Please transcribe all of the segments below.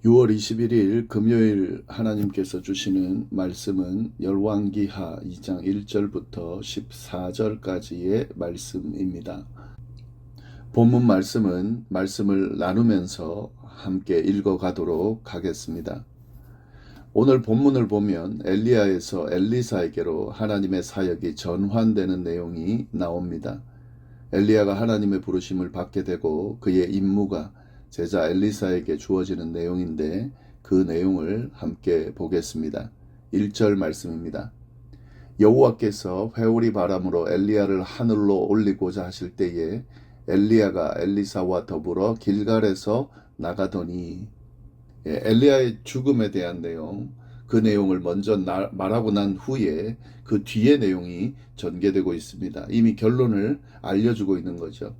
6월 21일 금요일 하나님께서 주시는 말씀은 열왕기하 2장 1절부터 14절까지의 말씀입니다. 본문 말씀을 나누면서 함께 읽어가도록 하겠습니다. 오늘 본문을 보면 엘리야에서 엘리사에게로 하나님의 사역이 전환되는 내용이 나옵니다. 엘리야가 하나님의 부르심을 받게 되고 그의 임무가 제자 엘리사에게 주어지는 내용인데 그 내용을 함께 보겠습니다. 1절 말씀입니다. 여호와께서 회오리 바람으로 엘리야를 하늘로 올리고자 하실 때에 엘리야가 엘리사와 더불어 길갈에서 나가더니, 엘리야의 죽음에 대한 내용, 그 내용을 먼저 말하고 난 후에 그 뒤의 내용이 전개되고 있습니다. 이미 결론을 알려주고 있는 거죠.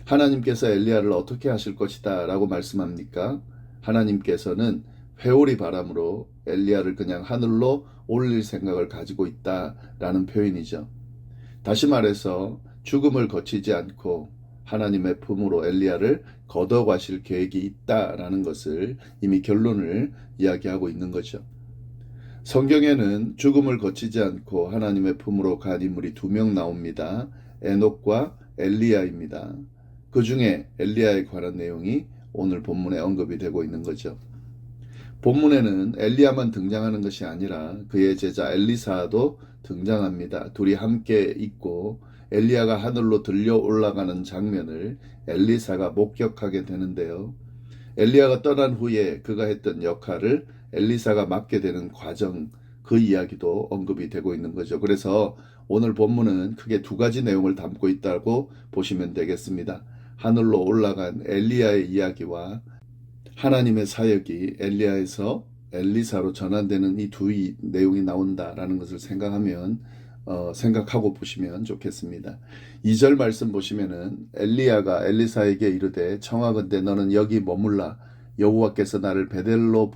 하나님께서 엘리야를 어떻게 하실 것이다 라고 말씀합니까? 하나님께서는 회오리 바람으로 엘리야를 그냥 하늘로 올릴 생각을 가지고 있다라는 표현이죠. 다시 말해서 죽음을 거치지 않고 하나님의 품으로 엘리야를 걷어가실 계획이 있다라는 것을 이미 결론을 이야기하고 있는 거죠. 성경에는 죽음을 거치지 않고 하나님의 품으로 간 인물이 2명 나옵니다. 에녹과 엘리야입니다. 그 중에 엘리야에 관한 내용이 오늘 본문에 언급이 되고 있는 거죠. 본문에는 엘리야만 등장하는 것이 아니라 그의 제자 엘리사도 등장합니다. 둘이 함께 있고 엘리야가 하늘로 들려 올라가는 장면을 엘리사가 목격하게 되는데요. 엘리야가 떠난 후에 그가 했던 역할을 엘리사가 맡게 되는 과정, 그 이야기도 언급이 되고 있는 거죠. 그래서 오늘 본문은 크게 2가지 내용을 담고 있다고 보시면 되겠습니다. 하늘로 올라간 엘리야의 이야기와 하나님의 사역이 엘리야에서 엘리사로 전환되는 이 2 내용이 나온다라는 것을 생각하고 보시면 좋겠습니다. 2절 말씀 보시면은 엘리야가 엘리사에게 이르되 청하건대 너는 여기 머물라 여호와께서 나를 베델로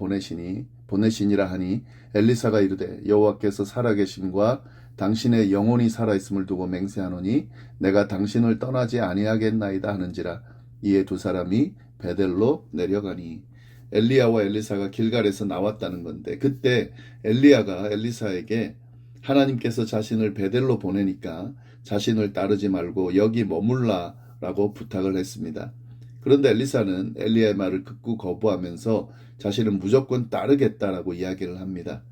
보내시니라 하니 엘리사가 이르되 여호와께서 살아계심과 당신의 영혼이 살아있음을 두고 맹세하노니 내가 당신을 떠나지 아니하겠나이다 하는지라. 이에 2 사람이 베델로 내려가니, 엘리야와 엘리사가 길갈에서 나왔다는 건데, 그때 엘리야가 엘리사에게 하나님께서 자신을 베델로 보내니까 자신을 따르지 말고 여기 머물라 라고 부탁을 했습니다. 그런데 엘리사는 엘리야의 말을 극구 거부하면서 자신은 무조건 따르겠다라고 이야기를 합니다.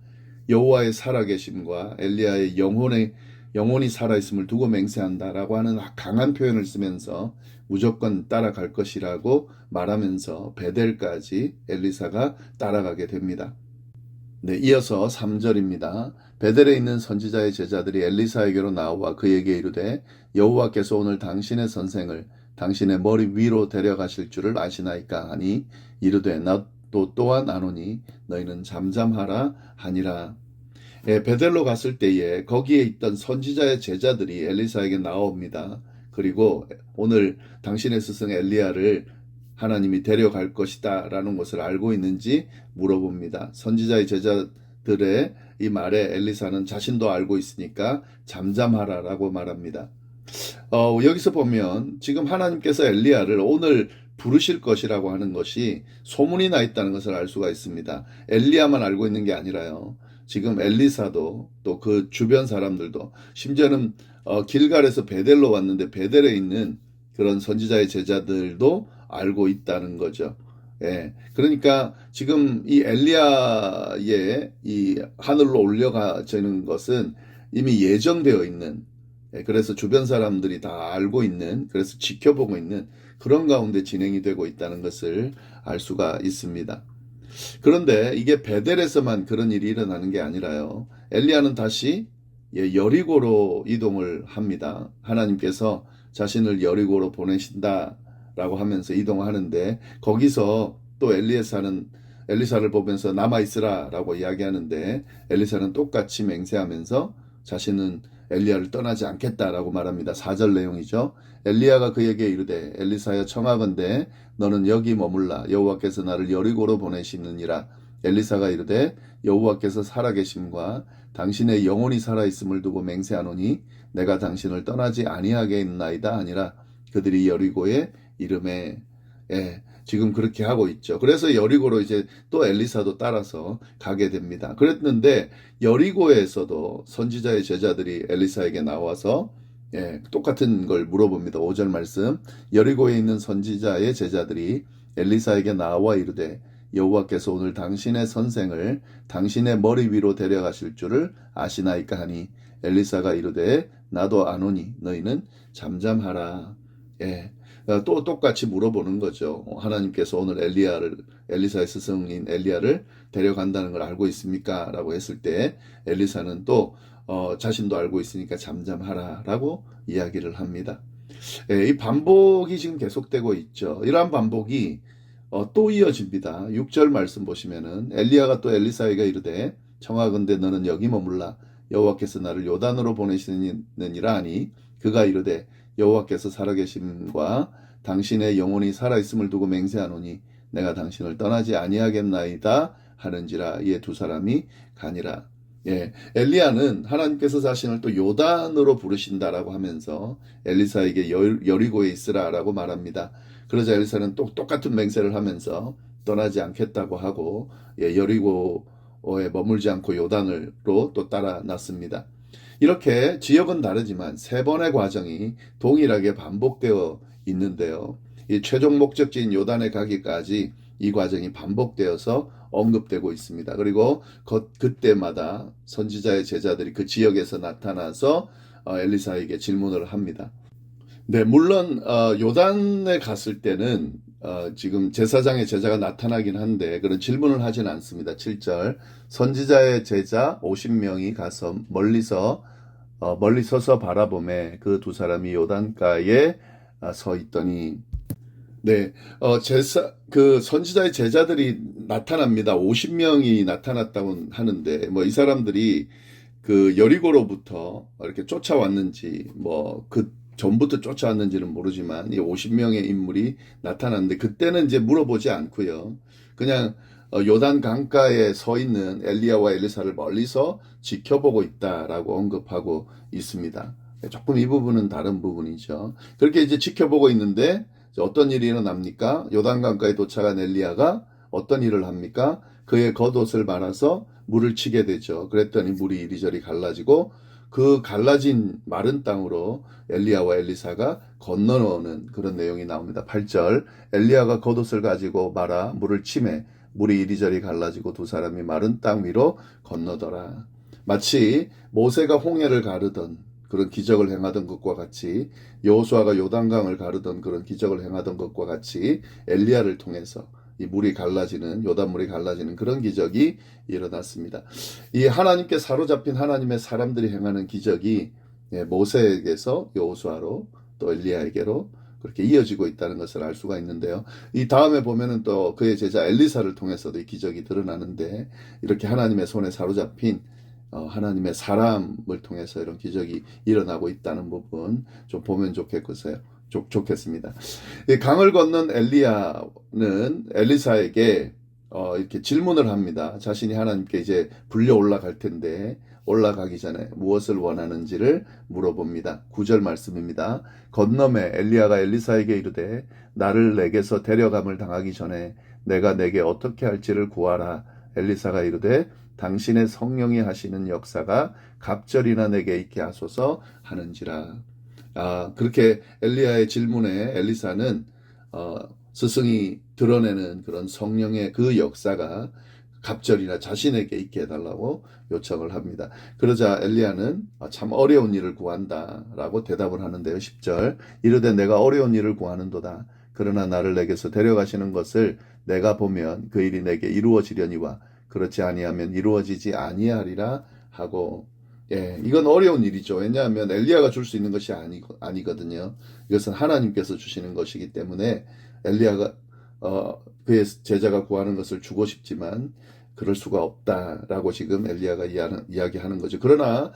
여호와의 살아계심과 엘리야의 영혼이 살아있음을 두고 맹세한다라고 하는 강한 표현을 쓰면서 무조건 따라갈 것이라고 말하면서 베델까지 엘리사가 따라가게 됩니다. 네, 이어서 3절입니다. 베델에 있는 선지자의 제자들이 엘리사에게로 나와 그에게 이르되 여호와께서 오늘 당신의 선생을 당신의 머리 위로 데려가실 줄을 아시나이까 하니 이르되 나도 또한 아노니 너희는 잠잠하라 하니라. 베델로 갔을 때에 거기에 있던 선지자의 제자들이 엘리사에게 나옵니다. 그리고 오늘 당신의 스승 엘리야를 하나님이 데려갈 것이다 라는 것을 알고 있는지 물어봅니다. 선지자의 제자들의 이 말에 엘리사는 자신도 알고 있으니까 잠잠하라 라고 말합니다. 여기서 보면 지금 하나님께서 엘리야를 오늘 부르실 것이라고 하는 것이 소문이 나 있다는 것을 알 수가 있습니다. 엘리야만 알고 있는 게 아니라요. 지금 엘리사도 또 그 주변 사람들도, 심지어는 길갈에서 베델로 왔는데 베델에 있는 그런 선지자의 제자들도 알고 있다는 거죠. 예. 그러니까 지금 이 엘리야의 이 하늘로 올려가지는 것은 이미 예정되어 있는, 그래서 주변 사람들이 다 알고 있는, 그래서 지켜보고 있는 그런 가운데 진행이 되고 있다는 것을 알 수가 있습니다. 그런데 이게 베델에서만 그런 일이 일어나는 게 아니라요. 엘리야는 다시 여리고로 이동을 합니다. 하나님께서 자신을 여리고로 보내신다라고 하면서 이동하는데 거기서 또 엘리사를 보면서 남아있으라라고 이야기하는데 엘리사는 똑같이 맹세하면서 자신은 엘리야를 떠나지 않겠다라고 말합니다. 4절 내용이죠. 엘리야가 그에게 이르되 엘리사여 청하건대 너는 여기 머물라 여호와께서 나를 여리고로 보내시느니라. 엘리사가 이르되 여호와께서 살아계심과 당신의 영혼이 살아있음을 두고 맹세하노니 내가 당신을 떠나지 아니하겠나이다 하니라. 그들이 여리고에 이름에 지금 그렇게 하고 있죠. 그래서 여리고로 이제 또 엘리사도 따라서 가게 됩니다. 그랬는데 여리고에서도 선지자의 제자들이 엘리사에게 나와서 똑같은 걸 물어봅니다. 5절 말씀. 여리고에 있는 선지자의 제자들이 엘리사에게 나와 이르되 여호와께서 오늘 당신의 선생을 당신의 머리 위로 데려가실 줄을 아시나이까 하니 엘리사가 이르되 나도 아노니 너희는 잠잠하라. 또 똑같이 물어보는 거죠. 하나님께서 오늘 엘리사의 스승인 엘리야를 데려간다는 걸 알고 있습니까? 라고 했을 때 엘리사는 또 자신도 알고 있으니까 잠잠하라 라고 이야기를 합니다. 이 반복이 지금 계속되고 있죠. 이러한 반복이 또 이어집니다. 6절 말씀 보시면은 엘리야가 또 엘리사에게 이르되 청하건대 너는 여기 머물라 여호와께서 나를 요단으로 보내시느니라 하니 그가 이르되 여호와께서 살아계심과 당신의 영혼이 살아있음을 두고 맹세하노니 내가 당신을 떠나지 아니하겠나이다 하는지라. 이에 두 사람이 가니라. 엘리야는 하나님께서 자신을 또 요단으로 부르신다라고 하면서 엘리사에게 여리고에 있으라라고 말합니다. 그러자 엘리사는 또 똑같은 맹세를 하면서 떠나지 않겠다고 하고 여리고에 머물지 않고 요단으로 또 따라 났습니다. 이렇게 지역은 다르지만 세 번의 과정이 동일하게 반복되어 있는데요. 이 최종 목적지인 요단에 가기까지 이 과정이 반복되어서 언급되고 있습니다. 그리고 그때마다 선지자의 제자들이 그 지역에서 나타나서 엘리사에게 질문을 합니다. 네, 물론 요단에 갔을 때는 지금 제사장의 제자가 나타나긴 한데 그런 질문을 하진 않습니다. 7절 선지자의 제자 50명이 가서 멀리 서서 바라보매 그 두 사람이 요단가에 서 있더니 그 선지자의 제자들이 나타납니다. 50명이 나타났다고 하는데 이 사람들이 그 여리고로부터 이렇게 쫓아왔는지 그 전부터 쫓아왔는지는 모르지만 이 50명의 인물이 나타났는데 그때는 이제 물어보지 않고요. 그냥 요단 강가에 서 있는 엘리야와 엘리사를 멀리서 지켜보고 있다라고 언급하고 있습니다. 조금 이 부분은 다른 부분이죠. 그렇게 이제 지켜보고 있는데 어떤 일이 일어납니까? 요단 강가에 도착한 엘리야가 어떤 일을 합니까? 그의 겉옷을 말아서 물을 치게 되죠. 그랬더니 물이 이리저리 갈라지고 그 갈라진 마른 땅으로 엘리야와 엘리사가 건너오는 그런 내용이 나옵니다. 8절 엘리야가 겉옷을 가지고 말아 물을 치매 물이 이리저리 갈라지고 두 사람이 마른 땅 위로 건너더라. 마치 모세가 홍해를 가르던 그런 기적을 행하던 것과 같이 여호수아가 요단강을 가르던 그런 기적을 행하던 것과 같이 엘리야를 통해서 이 물이 갈라지는 요단물이 갈라지는 그런 기적이 일어났습니다. 이 하나님께 사로잡힌 하나님의 사람들이 행하는 기적이 모세에게서 여호수아로 또 엘리야에게로 그렇게 이어지고 있다는 것을 알 수가 있는데요. 이 다음에 보면은 또 그의 제자 엘리사를 통해서도 이 기적이 드러나는데 이렇게 하나님의 손에 사로잡힌 하나님의 사람을 통해서 이런 기적이 일어나고 있다는 부분 좀 보면 좋겠습니다. 강을 건넌 엘리야는 엘리사에게 이렇게 질문을 합니다. 자신이 하나님께 이제 불려 올라갈 텐데 올라가기 전에 무엇을 원하는지를 물어봅니다. 9절 말씀입니다. 건너매 엘리야가 엘리사에게 이르되 나를 내게서 데려감을 당하기 전에 내가 내게 어떻게 할지를 구하라. 엘리사가 이르되 당신의 성령이 하시는 역사가 갑절이나 내게 있게 하소서 하는지라. 그렇게 엘리야의 질문에 엘리사는 스승이 드러내는 그런 성령의 그 역사가 갑절이나 자신에게 있게 해달라고 요청을 합니다. 그러자 엘리야는 참 어려운 일을 구한다라고 대답을 하는데요. 10절 이르되 내가 어려운 일을 구하는도다. 그러나 나를 내게서 데려가시는 것을 내가 보면 그 일이 내게 이루어지려니와 그렇지 아니하면 이루어지지 아니하리라 하고 이건 어려운 일이죠. 왜냐하면 엘리야가 줄 수 있는 것이 아니거든요. 이것은 하나님께서 주시는 것이기 때문에 엘리야가 그의 제자가 구하는 것을 주고 싶지만 그럴 수가 없다라고 지금 엘리야가 이야기하는 거죠. 그러나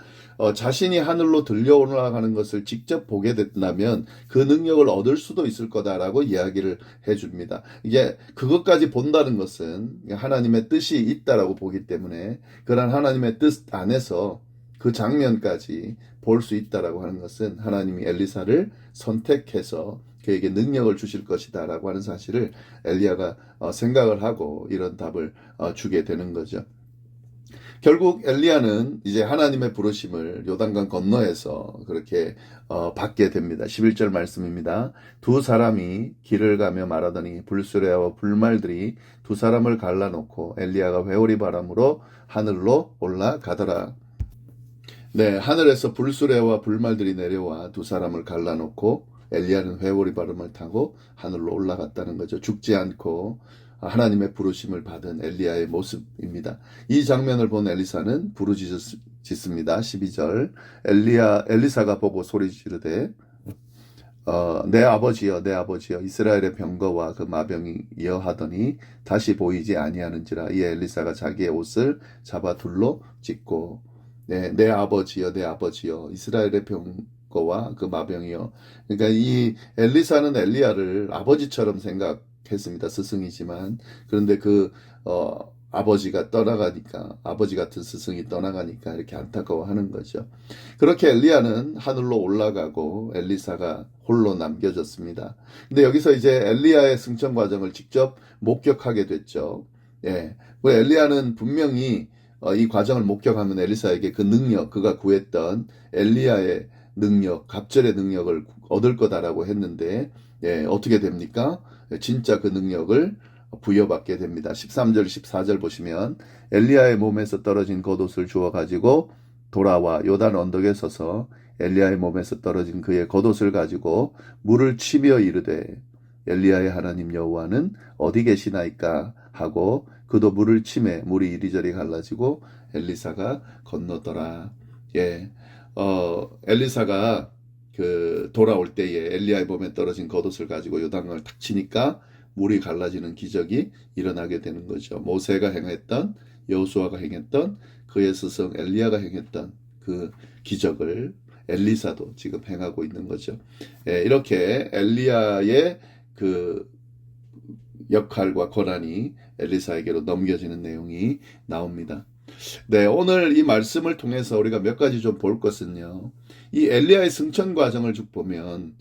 자신이 하늘로 들려 올라가는 것을 직접 보게 된다면 그 능력을 얻을 수도 있을 거다라고 이야기를 해줍니다. 이게 그것까지 본다는 것은 하나님의 뜻이 있다라고 보기 때문에 그런 하나님의 뜻 안에서 그 장면까지 볼 수 있다라고 하는 것은 하나님이 엘리사를 선택해서 그에게 능력을 주실 것이다 라고 하는 사실을 엘리야가 생각을 하고 이런 답을 주게 되는 거죠. 결국 엘리야는 이제 하나님의 부르심을 요단강 건너에서 그렇게 받게 됩니다. 11절 말씀입니다. 두 사람이 길을 가며 말하더니 불수레와 불말들이 두 사람을 갈라놓고 엘리야가 회오리 바람으로 하늘로 올라가더라. 네, 하늘에서 불수레와 불말들이 내려와 두 사람을 갈라놓고 엘리야는 회오리 바람을 타고 하늘로 올라갔다는 거죠. 죽지 않고 하나님의 부르심을 받은 엘리야의 모습입니다. 이 장면을 본 엘리사는 부르짖습니다. 12절 엘리사가 보고 소리 지르되 내 아버지여 내 아버지여 이스라엘의 병거와 그 마병이여 하더니 다시 보이지 아니하는지라. 이에 엘리사가 자기의 옷을 잡아 둘로 찢고 내 아버지여 내 아버지여 이스라엘의 병거와 그 마병이여. 그러니까 이 엘리사는 엘리야를 아버지처럼 생각했습니다. 스승이지만 그런데 아버지가 떠나가니까 아버지 같은 스승이 떠나가니까 이렇게 안타까워하는 거죠. 그렇게 엘리야는 하늘로 올라가고 엘리사가 홀로 남겨졌습니다. 근데 여기서 이제 엘리야의 승천 과정을 직접 목격하게 됐죠. 예, 엘리야는 분명히 이 과정을 목격하면 엘리사에게 그 능력, 그가 구했던 엘리야의 능력, 갑절의 능력을 얻을 거다라고 했는데 어떻게 됩니까? 진짜 그 능력을 부여받게 됩니다. 13절, 14절 보시면 엘리야의 몸에서 떨어진 겉옷을 주워 가지고 돌아와 요단 언덕에 서서 엘리야의 몸에서 떨어진 그의 겉옷을 가지고 물을 치며 이르되 엘리야의 하나님 여호와는 어디 계시나이까 하고 그도 물을 치매 물이 이리저리 갈라지고 엘리사가 건너더라. 엘리사가 돌아올 때에 엘리야의 몸에 떨어진 겉옷을 가지고 요단강을 탁 치니까 물이 갈라지는 기적이 일어나게 되는 거죠. 모세가 행했던, 여호수아가 행했던, 그의 스승 엘리야가 행했던 그 기적을 엘리사도 지금 행하고 있는 거죠. 이렇게 엘리야의 그 역할과 권한이 엘리사에게로 넘겨지는 내용이 나옵니다. 네, 오늘 이 말씀을 통해서 우리가 몇 가지 좀 볼 것은요. 이 엘리야의 승천 과정을 쭉 보면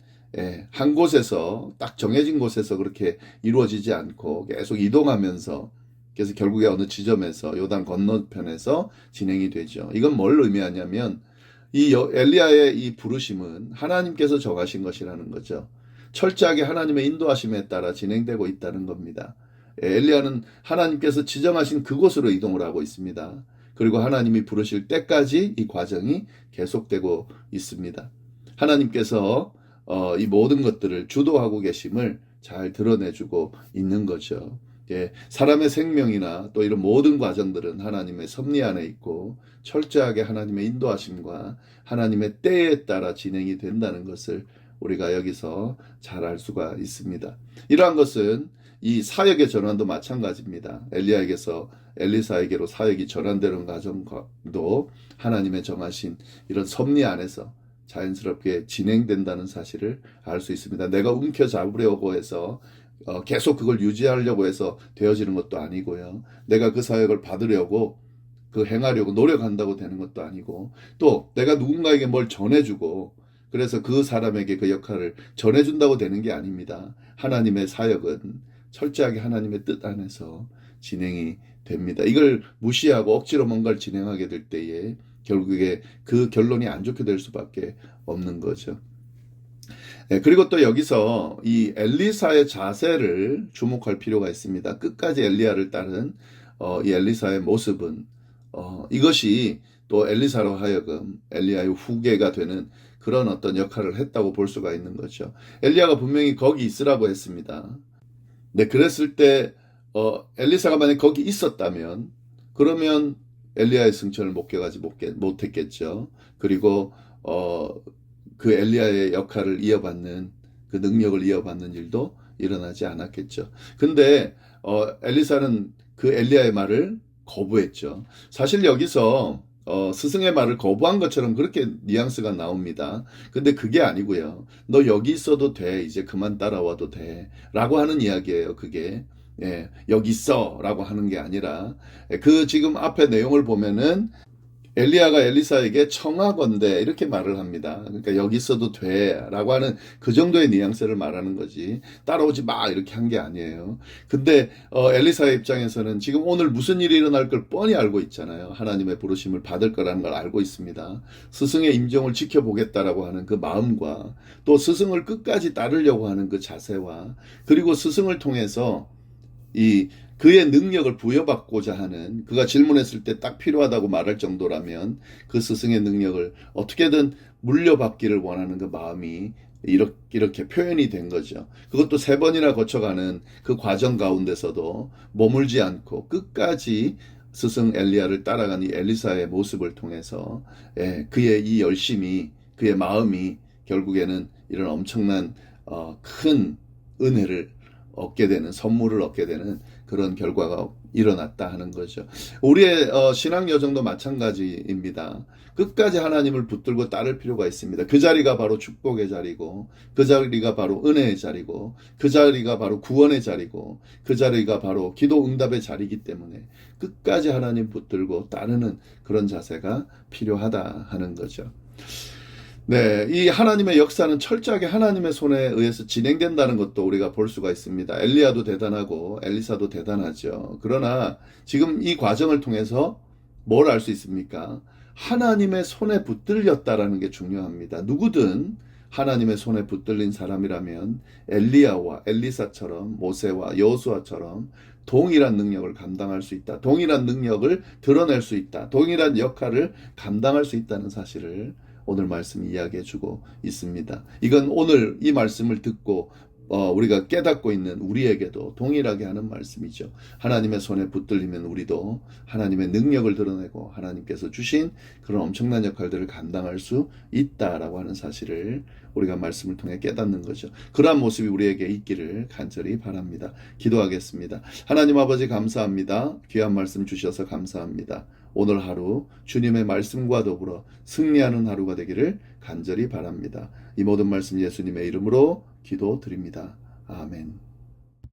한 곳에서 딱 정해진 곳에서 그렇게 이루어지지 않고 계속 이동하면서 그래서 결국에 어느 지점에서 요단 건너편에서 진행이 되죠. 이건 뭘 의미하냐면 이 엘리야의 이 부르심은 하나님께서 정하신 것이라는 거죠. 철저하게 하나님의 인도하심에 따라 진행되고 있다는 겁니다. 엘리야는 하나님께서 지정하신 그곳으로 이동을 하고 있습니다. 그리고 하나님이 부르실 때까지 이 과정이 계속되고 있습니다. 하나님께서 이 모든 것들을 주도하고 계심을 잘 드러내주고 있는 거죠. 사람의 생명이나 또 이런 모든 과정들은 하나님의 섭리 안에 있고 철저하게 하나님의 인도하심과 하나님의 때에 따라 진행이 된다는 것을 우리가 여기서 잘 알 수가 있습니다. 이러한 것은 이 사역의 전환도 마찬가지입니다. 엘리야에게서 엘리사에게로 사역이 전환되는 과정도 하나님의 정하신 이런 섭리 안에서 자연스럽게 진행된다는 사실을 알 수 있습니다. 내가 움켜잡으려고 해서 계속 그걸 유지하려고 해서 되어지는 것도 아니고요. 내가 그 사역을 받으려고 행하려고 노력한다고 되는 것도 아니고 또 내가 누군가에게 뭘 전해주고 그래서 그 사람에게 그 역할을 전해준다고 되는 게 아닙니다. 하나님의 사역은 철저하게 하나님의 뜻 안에서 진행이 됩니다. 이걸 무시하고 억지로 뭔가를 진행하게 될 때에 결국에 그 결론이 안 좋게 될 수밖에 없는 거죠. 그리고 또 여기서 이 엘리사의 자세를 주목할 필요가 있습니다. 끝까지 엘리야를 따른 이 엘리사의 모습은 이것이 또 엘리사로 하여금 엘리야의 후계가 되는 그런 어떤 역할을 했다고 볼 수가 있는 거죠. 엘리야가 분명히 거기 있으라고 했습니다. 네, 그랬을 때 엘리사가 만약 거기 있었다면 그러면 엘리야의 승천을 목격하지 못했겠죠. 그리고 그 엘리야의 역할을 이어받는 그 능력을 이어받는 일도 일어나지 않았겠죠. 근데 엘리사는 그 엘리야의 말을 거부했죠. 사실 여기서 스승의 말을 거부한 것처럼 그렇게 뉘앙스가 나옵니다. 근데 그게 아니고요. 너 여기 있어도 돼. 이제 그만 따라와도 돼. 라고 하는 이야기예요. 그게. 여기 있어. 라고 하는 게 아니라 그 지금 앞에 내용을 보면은 엘리야가 엘리사에게 청하건대 이렇게 말을 합니다. 그러니까 여기 있어도 돼라고 하는 그 정도의 뉘앙스를 말하는 거지 따라오지 마 이렇게 한 게 아니에요. 근데 엘리사의 입장에서는 지금 오늘 무슨 일이 일어날 걸 뻔히 알고 있잖아요. 하나님의 부르심을 받을 거라는 걸 알고 있습니다. 스승의 임종을 지켜보겠다라고 하는 그 마음과 또 스승을 끝까지 따르려고 하는 그 자세와 그리고 스승을 통해서 그의 능력을 부여받고자 하는, 그가 질문했을 때 딱 필요하다고 말할 정도라면 그 스승의 능력을 어떻게든 물려받기를 원하는 그 마음이 이렇게 표현이 된 거죠. 그것도 3번이나 거쳐가는 그 과정 가운데서도 머물지 않고 끝까지 스승 엘리야를 따라간 이 엘리사의 모습을 통해서 그의 이 열심이, 그의 마음이 결국에는 이런 엄청난 큰 은혜를 얻게 되는, 선물을 얻게 되는 그런 결과가 일어났다 하는 거죠. 우리의 신앙 여정도 마찬가지입니다. 끝까지 하나님을 붙들고 따를 필요가 있습니다. 그 자리가 바로 축복의 자리고, 그 자리가 바로 은혜의 자리고, 그 자리가 바로 구원의 자리고, 그 자리가 바로 기도 응답의 자리이기 때문에 끝까지 하나님 붙들고 따르는 그런 자세가 필요하다 하는 거죠. 네, 이 하나님의 역사는 철저하게 하나님의 손에 의해서 진행된다는 것도 우리가 볼 수가 있습니다. 엘리야도 대단하고 엘리사도 대단하죠. 그러나 지금 이 과정을 통해서 뭘 알 수 있습니까? 하나님의 손에 붙들렸다라는 게 중요합니다. 누구든 하나님의 손에 붙들린 사람이라면 엘리야와 엘리사처럼, 모세와 여호수아처럼 동일한 능력을 감당할 수 있다. 동일한 능력을 드러낼 수 있다. 동일한 역할을 감당할 수 있다는 사실을 오늘 말씀이 이야기해주고 있습니다. 이건 오늘 이 말씀을 듣고 우리가 깨닫고 있는 우리에게도 동일하게 하는 말씀이죠. 하나님의 손에 붙들리면 우리도 하나님의 능력을 드러내고 하나님께서 주신 그런 엄청난 역할들을 감당할 수 있다라고 하는 사실을 우리가 말씀을 통해 깨닫는 거죠. 그러한 모습이 우리에게 있기를 간절히 바랍니다. 기도하겠습니다. 하나님 아버지 감사합니다. 귀한 말씀 주셔서 감사합니다. 오늘 하루 주님의 말씀과 더불어 승리하는 하루가 되기를 간절히 바랍니다. 이 모든 말씀 예수님의 이름으로 기도드립니다. 아멘.